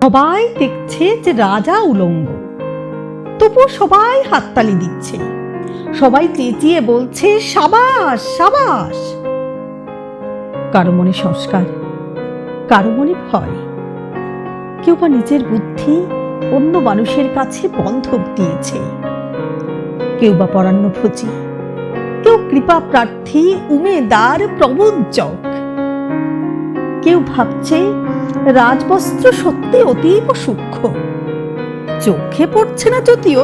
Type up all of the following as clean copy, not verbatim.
সবাই দেখছে যে রাজা উলঙ্গ, তবু সবাই হাততালি দিচ্ছে, সবাই চেঁচিয়ে বলছে সাবাস সাবাস। কারো মনে সংস্কার, কারো মনে ভয়, কেউ বা নিজের বুদ্ধি অন্য মানুষের কাছে বন্ধক দিয়েছে, কেউ বা পরান্নভোজী, কেউ কৃপা প্রার্থী উমেদার প্রবঞ্চক, কেউ ভাবছে রাজবস্ত্র সত্যি অতীব সূক্ষ্ম, চোখে পড়ছে না যদিও,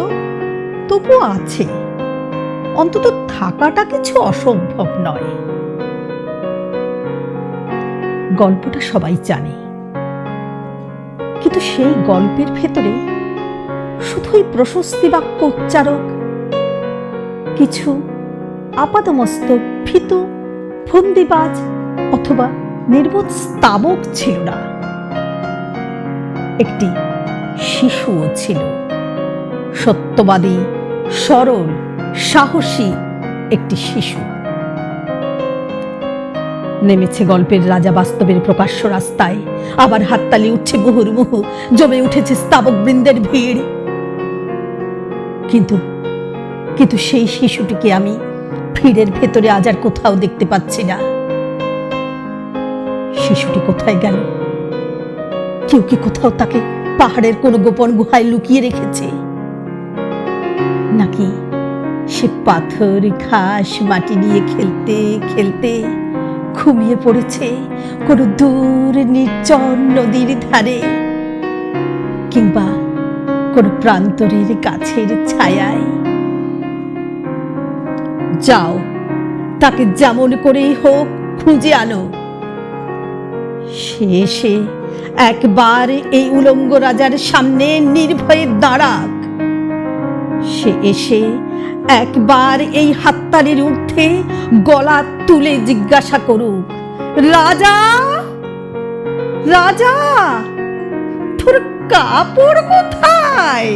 তবু আছে, অন্তত থাকাটা কিছু অসম্ভব নয়। গল্পটা সবাই জানে, কিন্তু সেই গল্পের ভেতরে শুধুই প্রশস্তি বাক্য উচ্চারক, কিছু আপাদমস্তক ভীতু ফন্দিবাজ অথবা নির্বোধ স্তাবক ছিল না। একটি শিশুও ছিল, সত্যবাদী, সরল, সাহসী একটি শিশু। নেমেছে গল্পের রাজা বাস্তবের প্রকাশ্য রাস্তায়, আবার হাততালি উঠছে মুহুর্মুহু, জমে উঠেছে স্তাবক বৃন্দের ভিড়। কিন্তু কিন্তু সেই শিশুটিকে আমি ভিড়ের ভেতরে আজ আর কোথাও দেখতে পাচ্ছি না। শিশুটি কোথায় গেল? কেউ কি কোথাও তাকে পাহাড়ের কোনো গোপন গুহায় লুকিয়ে রেখেছে? নাকি সে পাথর ঘাস মাটি নিয়ে খেলতে খেলতে ঘুমিয়ে পড়েছে কোনো দূর নির্জন নদীর ধারে, কিংবা কোনো প্রান্তরের গাছের ছায়ায়? যাও, তাকে যেমন করেই হোক খুঁজে আনো। সে এসে একবার এই উলঙ্গ রাজার সামনে নির্ভয়ে দাঁড়াক। সে এসে একবার এই হাততালির ঊর্ধ্বে গলা তুলে জিজ্ঞাসা করুক, রাজা রাজা, তোর কাপড় কোথায়?